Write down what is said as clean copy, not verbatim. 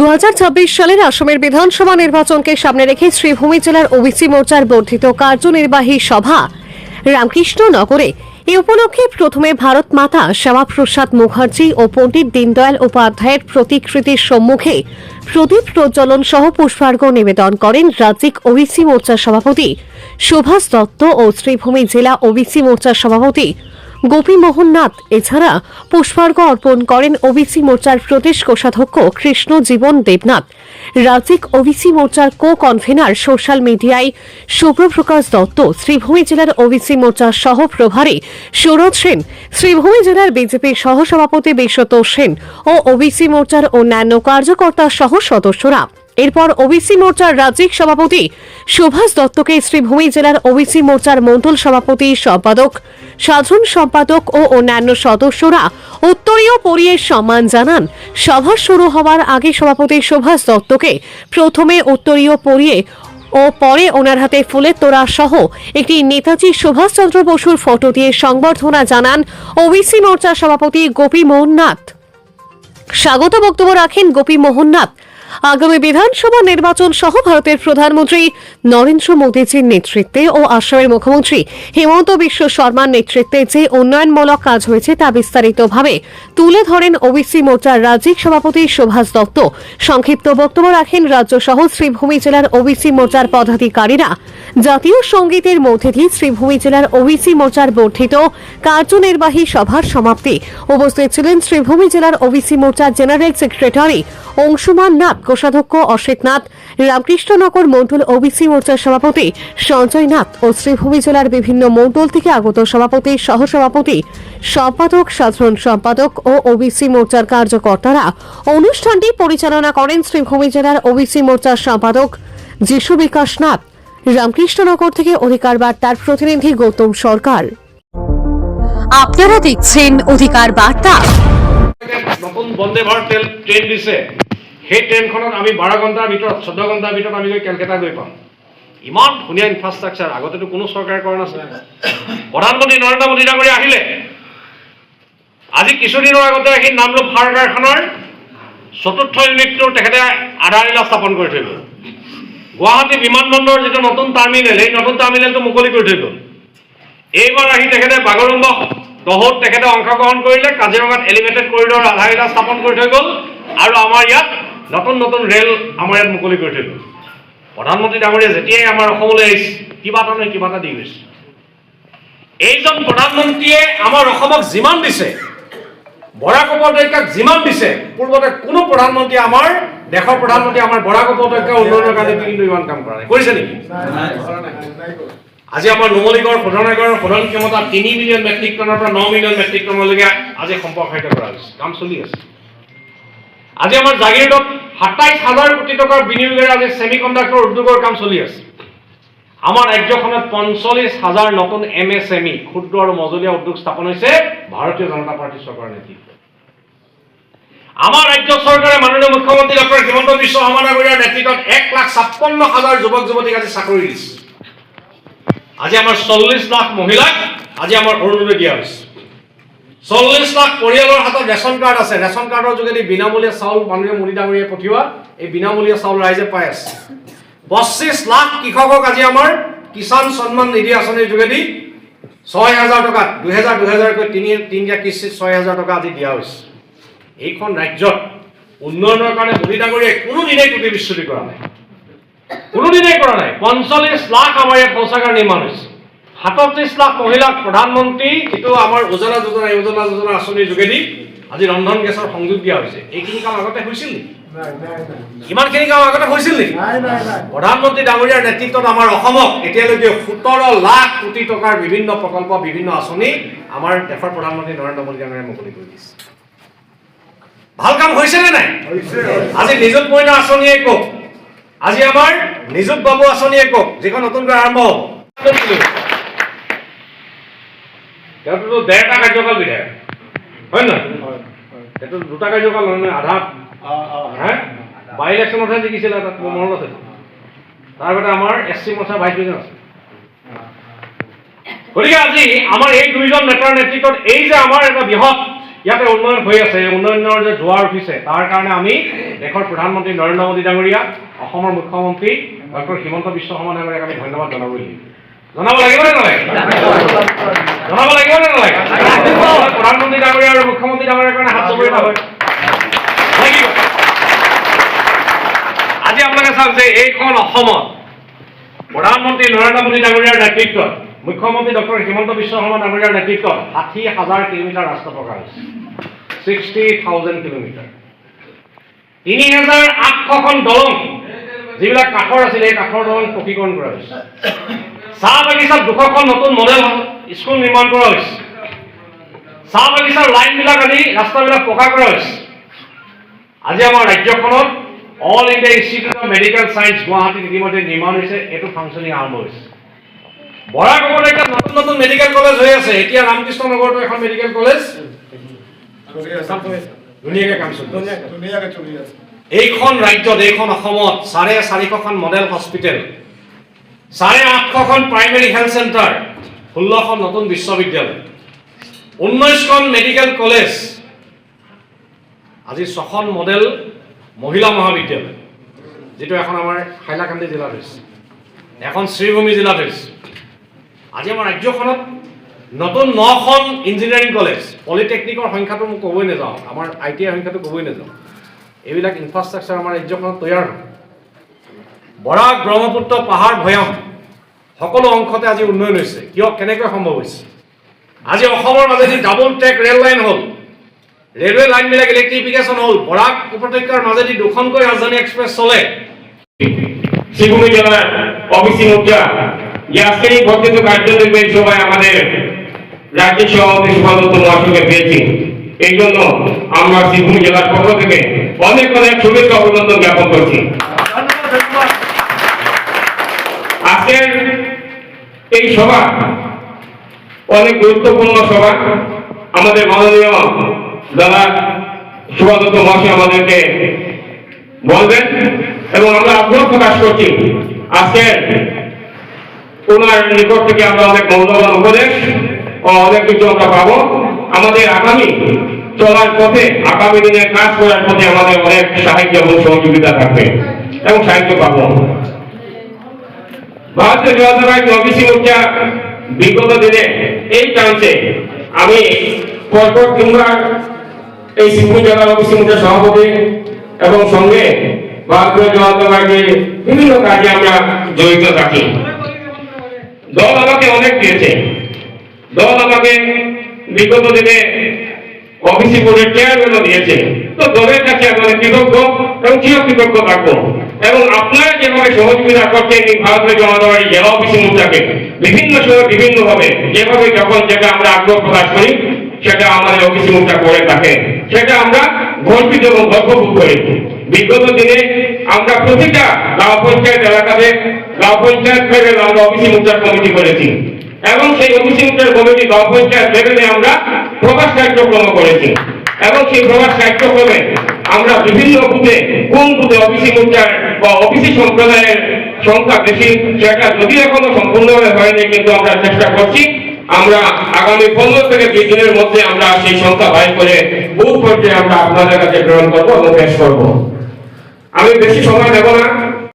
2026 সালের আসামের বিধানসভা নির্বাচনকে সামনে রেখে শ্রীভূমি জেলার ওবিসি মোর্চার বর্ধিত কার্যনির্বাহী সভা রামকৃষ্ণনগরে এই উপলক্ষে প্রথমে ভারত মাতা শ্যামাপ্রসাদ মুখার্জি ও পণ্ডিত দীনদয়াল উপাধ্যায়ের প্রতিকৃতির সম্মুখে প্রদীপ প্রজ্বলন সহ পুষ্পার্ঘ্য নিবেদন করেন রাজ্যিক ওবিসি মোর্চার সভাপতি সুভাষ দত্ত ও শ্রীভূমি জেলা ওবিসি মোর্চার সভাপতি গোপীমোহন নাথ। এছাড়া পুষ্পার্ঘ্য অর্পণ করেন ওবিসি মোর্চার প্রদেশ কোষাধ্যক্ষ কৃষ্ণ জীবন দেবনাথ, রাজ্যিক ওবিসি মোর্চার কো কনভেনার সোশ্যাল মিডিয়ায় শুভ্রপ্রকাশ দত্ত, শ্রীভূমি জেলার ওবিসি মোর্চার সহ প্রভারী সুরজ সেন, শ্রীভূমি জেলার বিজেপির সহসভাপতি বিশ্বতোষ সেন ও ওবিসি মোর্চার অন্যান্য কার্যকর্তা সহ সদস্যরা। এরপর ওবিসি মোর্চার রাজ্যিক সভাপতি সুভাষ দত্তকে শ্রীভূমি জেলার ওবিসি মোর্চার মণ্ডল সভাপতি, সম্পাদক, সাধারণ সম্পাদক ও অন্যান্য সদস্যরা উত্তরীয় পরিয়ে সম্মান জানান। সভা শুরু হওয়ার আগে সভাপতি সুভাষ দত্তকে প্রথমে উত্তরীয় পরিয়ে ও পরে ওনার হাতে ফুলের তোড়া সহ একটি নেতাজি সুভাষচন্দ্র বসুর ফটো দিয়ে সংবর্ধনা জানান ওবিসি মোর্চার সভাপতি গোপীমোহন নাথ। স্বাগত বক্তব্য রাখেন গোপীমোহন নাথ। আগামী বিধানসভা নির্বাচন সহ ভারতের প্রধানমন্ত্রী নরেন্দ্র মোদীজির নেতৃত্বে ও আসামের মুখ্যমন্ত্রী হিমন্ত বিশ্ব শর্মার নেতৃত্বে যে উন্নয়নমূলক কাজ হয়েছে তা বিস্তারিতভাবে তুলে ধরেন ওবিসি মোর্চার রাজ্যিক সভাপতি সুভাষ দত্ত। সংক্ষিপ্ত বক্তব্য রাখেন রাজ্য সহ শ্রীভূমি জেলার ওবিসি মোর্চার পদাধিকারীরা। জাতীয় সঙ্গীতের মধ্যে দিয়ে শ্রীভূমি জেলার ওবিসি মোর্চার বর্ধিত কার্যনির্বাহী সভার সমাপ্তি। উপস্থিত ছিলেন শ্রীভূমি জেলার ওবিসি মোর্চার জেনারেল সেক্রেটারি অংশুমান নাথ, কোষাধ্যক্ষ অসিত নাথ, রামকৃষ্ণনগর মণ্ডল ওবিসি মোর্চার সভাপতি সঞ্জয় নাথ ও শ্রীভূমি জেলার বিভিন্ন মণ্ডল থেকে আগত সভাপতি, সহসভাপতি, সম্পাদক, সাধারণ সম্পাদক ও ওবিসি মোর্চার কার্যকর্তারা। অনুষ্ঠানটি পরিচালনা করেন শ্রীভূমি জেলার ওবিসি মোর্চার সম্পাদক যিশু বিকাশ নাথ। রামকৃষ্ণনগর থেকে অধিকার বার্তার প্রতিনিধি গৌতম সরকার। আপনারা দেখছেন অধিকার বার্তা। নতুন বন্দে ভাৰত ট্ৰেইন দিছে, সেই ট্ৰেইনখনত আমি 12 ঘণ্টাৰ ভিতৰত 14 ঘণ্টাৰ ভিতৰত আমি গৈ কেলকাতা গৈ পাম। ইমান ধুনীয়া ইনফ্ৰাষ্ট্ৰাকচাৰ আগতেতো কোনো চৰকাৰে কৰা নাছিল। প্ৰধানমন্ত্ৰী নৰেন্দ্ৰ মোদী ডাঙৰীয়া আহিলে আজি কিছুদিনৰ আগতে আহি নামৰূপ সাৰ কাৰখানাৰ 4ৰ্থ ইউনিটটোৰ তেখেতে আধাৰশিলা স্থাপন কৰি থৈ গ'ল। গুৱাহাটী বিমানবন্দৰৰ যিটো নতুন টাৰ্মিনেল, এই নতুন টাৰ্মিনেলটো মুকলি কৰি থৈ গ'ল। এইবাৰ আহি তেখেতে বাগৰুম্বা দহত তেখেতে অংশগ্ৰহণ কৰিলে, কাজিৰঙাত এলিভেটেড কৰিডৰ আধাৰশিলা স্থাপন কৰি থৈ গ'ল আৰু আমাৰ ইয়াত নতুন নতুন ৰেল আমাৰ ইয়াত মুকলি কৰি থৈ গ'ল। প্ৰধানমন্ত্ৰী ডাঙৰীয়া যেতিয়াই আমাৰ অসমলৈ আহিছে কিবা এটা নহয় কিবা এটা দি গৈছে। এইজন প্ৰধানমন্ত্ৰীয়ে আমাৰ অসমক যিমান দিছে, বৰাক উপত্যকাক যিমান দিছে, পূৰ্বতে কোনো প্ৰধানমন্ত্ৰী আমাৰ দেশৰ প্ৰধানমন্ত্ৰী আমাৰ বৰাক উপত্যকা উন্নয়নৰ কাৰণে কিন্তু ইমান কাম কৰা নাই। কৰিছে নেকি? আজি আমাৰ নুমলীগড় শোধনাগাৰৰ শোধন ক্ষমতা 3 মিলিয়ন মেট্ৰিক টনৰ পৰা 9 মিলিয়ন মেট্ৰিক টনলৈকে আজি সম্প্ৰসাৰিত কৰা হৈছে, কাম চলি আছে। আজি আমাৰ জাগিৰোডত 27,000 কোটি টকাৰ বিনিয়োগেৰে আজি ছেমিকণ্ডাক্টৰ উদ্যোগৰ কাম চলি আছে। আমাৰ ৰাজ্যখনত 45,000 নতুন MSME ক্ষুদ্ৰ আৰু মজলীয়া উদ্যোগ স্থাপন হৈছে ভাৰতীয় জনতা পাৰ্টী চৰকাৰৰ নেতৃত্বত। আমাৰ ৰাজ্য চৰকাৰে মাননীয় মুখ্যমন্ত্ৰী ডক্টৰ হিমন্ত বিশ্ব শৰ্মা ডাঙৰীয়াৰ নেতৃত্বত 1,56,000 যুৱক যুৱতীক আজি চাকৰি দিছে। আজি আমাৰ 40 লাখ মহিলাক আজি আমাৰ অৰুণোদয় দিয়া হৈছে। 40 লাখ পৰিয়ালৰ হাতত ৰেচন কাৰ্ড আছে। ৰেচন কাৰ্ডৰ যোগেদি বিনামূলীয়া চাউল মাননীয় মোদী ডাঙৰীয়াই পঠিওৱা এই বিনামূলীয়া চাউল ৰাইজে পাই আছে। 25 লাখ কৃষকক আজি আমাৰ কিষাণ সন্মান নিধি আঁচনিৰ যোগেদি 6,000 টকা 2000কৈ তিনিটা কিস্তিত 6,000 টকা আজি দিয়া হৈছে। এইখন ৰাজ্যত উন্নয়নৰ কাৰণে মোদী ডাঙৰীয়াই কোনোদিনেই ত্ৰুটি বিচ্যুতি কৰা নাই, কোনোদিনেই কৰা নাই। 45 লাখ আমাৰ ইয়াত শৌচাগাৰ নিৰ্মাণ হৈছে। 37 লাখ মহিলাক প্ৰধানমন্ত্ৰী যিটো আমাৰ উজ্জ্বলা যোজনা আঁচনিৰ যোগেদি আজি ৰন্ধন গেছৰ সংযোগ দিয়া হৈছে। এইখিনি কাম আগতে হৈছিল নেকি? ইমানখিনি কাম আগতে হৈছিল নেকি? প্ৰধানমন্ত্ৰী ডাঙৰীয়াৰ নেতৃত্বত আমাৰ অসমক এতিয়ালৈকে 17 লাখ কোটি টকাৰ বিভিন্ন প্ৰকল্প, বিভিন্ন আঁচনি আমাৰ দেশৰ প্ৰধানমন্ত্ৰী নৰেন্দ্ৰ মোদী ডাঙৰীয়াই মুকলি কৰি দিছে। ভাল কাম হৈছে নে নাই? আজি নিযুত মইনা আঁচনিয়ে কওক, আজি আমাৰ নিযুত বাবু আঁচনিয়ে কওক, যিখন নতুনকৈ আৰম্ভ হ'ব। তেওঁতো 1.5টা কাৰ্যকাল বিধায়ক, হয় নহয়? এইটো 2টা কাৰ্যকাল নহয়, আধা বাই ইলেকশ্যনতহে জিকিছিলে, তাত মনত আছে। তাৰ আগতে আমাৰ SC মোৰ্চাৰ ভাইচ প্ৰেচিডেণ্ট আছে। গতিকে আজি আমাৰ এই দুইজন নেতাৰ নেতৃত্বত এই যে আমাৰ এটা বৃহৎ ইয়াতে উন্নয়ন হৈ আছে, উন্নয়নৰ যে জোৱাৰ উঠিছে, তাৰ কাৰণে আমি দেশৰ প্ৰধানমন্ত্ৰী নৰেন্দ্ৰ মোদী ডাঙৰীয়া, অসমৰ মুখ্যমন্ত্ৰী ডক্টৰ হিমন্ত বিশ্ব শৰ্মা ডাঙৰীয়াক আমি ধন্যবাদ জনাবই লাগিব। জনাব লাগিব নে নালাগে? জনাব লাগিব নে নালাগে? প্ৰধানমন্ত্ৰী ডাঙৰীয়া আৰু মুখ্যমন্ত্ৰী ডাঙৰীয়াৰ কাৰণে হাত চবৰি নহয় লাগিব। আজি আপোনালোকে চাওক যে এইখন অসমত প্ৰধানমন্ত্ৰী নৰেন্দ্ৰ মোদী ডাঙৰীয়াৰ নেতৃত্বত, মুখ্যমন্ত্ৰী ডক্টৰ হিমন্ত বিশ্ব শৰ্মা ডাঙৰীয়াৰ নেতৃত্বত 60,000 কিলোমিটাৰ ৰাস্তা পকা হৈছে, 60,000 কিলোমিটাৰ। 3,800খন দলং, যিবিলাক কাঠৰ আছিলে এই কাঠৰ দলং পকীকৰণ কৰা হৈছে। চাহ বাগিচাত 200খন নতুন মডেল স্কুল নিৰ্মাণ কৰা হৈছে। চাহ বাগিচাৰ লাইনবিলাক আজি ৰাস্তাবিলাক পকা কৰা হৈছে। আজি আমাৰ ৰাজ্যখনত all India institute of medical science গুৱাহাটীত ইতিমধ্যে নিৰ্মাণ হৈছে, এইটো ফাংচনিং আৰম্ভ হৈছে। বৰাক উপত্যকাত নতুন নতুন মেডিকেল কলেজ হৈ আছে। এতিয়া ৰামকৃষ্ণ নগৰতো এখন মেডিকেল কলেজ ধুনীয়াকৈ কাম চলি আছে। এইখন ৰাজ্যত, এইখন অসমত 450খন মডেল হস্পিটেল, 850খন প্ৰাইমেৰী হেল্থ চেণ্টাৰ, 16খন নতুন বিশ্ববিদ্যালয়, 19খন মেডিকেল কলেজ, আজি 6খন মডেল মহিলা মহাবিদ্যালয়, যিটো এখন আমাৰ হাইলাকান্দি জিলাত হৈছে, এখন শ্ৰীভূমি জিলাত হৈছে। আজি আমাৰ ৰাজ্যখনত নতুন 9খন ইঞ্জিনিয়াৰিং কলেজ, পলিটেকনিকৰ সংখ্যাটো মই ক'বই নাযাওঁ, আমাৰ ITI সংখ্যাটো ক'বই নাযাওঁ। এইবিলাক ইনফ্ৰাষ্ট্ৰাকচাৰ আমাৰ ৰাজ্যখনত তৈয়াৰ হয়। বৰাক, ব্ৰহ্মপুত্ৰ, পাহাৰ, ভৈয়াম সকলো অংশতে আজি উন্নয়ন হৈছে। কিয়, কেনেকৈ সম্ভৱ হৈছে? আজি অসমৰ মাজেদি ডাবল ট্ৰেক ৰেল লাইন হ'ল, ৰেলৱে লাইনবিলাক ইলেক্ট্ৰিফিকেশ্যন হ'ল, বৰাক উপত্যকাৰ মাজেদি 2খনকৈ ৰাজধানী এক্সপ্ৰেছ চলে। শ্রীভূমি জেলার ওবিসি মোর্চা যে আজকের এই বর্ধিত কার্যনির্বাহী সভায় আমাদের রাজ্যের সভাপতি সুভাদত্ত মহাশয়কে পেয়েছি, এই জন্য আমরা শ্রীভূমি জেলার পক্ষ থেকে অনেক অনেক শুভেচ্ছা অভিনন্দন জ্ঞাপন করছি। আজকের এই সভা অনেক গুরুত্বপূর্ণ সভা। আমাদের মাননীয় দাদা সুভাদত্ত মহাশয় আমাদেরকে বলবেন এবং আমরা আগ্রহ প্রকাশ করছি আজকে ওনার নিকট থেকে আমরা অনেক মূল্যবান উপদেশ ও অনেক কিছু আমরা পাবো। আমাদের আগামী চলার পথে, আগামী দিনের কাজ করার পথে আমাদের অনেক সাহায্য এবং সহযোগিতা থাকবে এবং সাহায্য পাবো। ভারতীয় জনতা পার্টি ওবিসি মোর্চা বিগত দিনে এই চান্সে আমি পরপর কিংবা এই শ্রীভূমি জেলার ওবিসি মোর্চা সভাপতি এবং সঙ্গে ভারতীয় জনতা পার্টির বিভিন্ন কাজে আমরা জড়িত থাকি। দল আমাকে অনেক দিয়েছে। দল আমাকে বিগত দিনে ওবিসি বোর্ডের চেয়ারম্যানও দিয়েছে। তো দলের কাছে আমি কৃতজ্ঞ এবং চিরকৃতজ্ঞ থাকবো। এবং আপনারা যেভাবে সহযোগিতা করছেন এই ভারতীয় জনতা পার্টি জেলা ওবিসি মোর্চাকে বিভিন্ন সময় বিভিন্নভাবে যেভাবে যখন যেটা আমরা আগ্রহ প্রকাশ করি সেটা আমাদের ওবিসি মোর্চা করে থাকে, সেটা আমরা গর্বিত এবং গর্ববোধ করি। বিগত দিনে আমরা প্রতিটা গাঁও পঞ্চায়েত এলাকাতে গাঁও পঞ্চায়েত লেভেলে আমরা ওবিসি মোর্চার কমিটি করেছি এবং সেই ওবিসি মোর্চার কমিটি গাঁও পঞ্চায়েত লেভেলে আমরা প্রকাশ কার্যক্রম করেছি এবং সেই প্রকাশ কার্যক্রমে আমরা বিভিন্ন বুথে কোন বুথে ওবিসি মোর্চার বা ওবিসি সম্প্রদায়ের সংখ্যা বেশি সেটা যদি এখনো সম্পূর্ণভাবে হয়নি, কিন্তু আমরা চেষ্টা করছি। আমরা আগামী 15 থেকে 20 দিনের মধ্যে আমরা সেই সংখ্যা বাই করে বুথ পর্যায়ে আমরা আপনাদের কাছে প্রেরণ করবো এবং পেশ করবো। আমি বেশি সময় নেব না।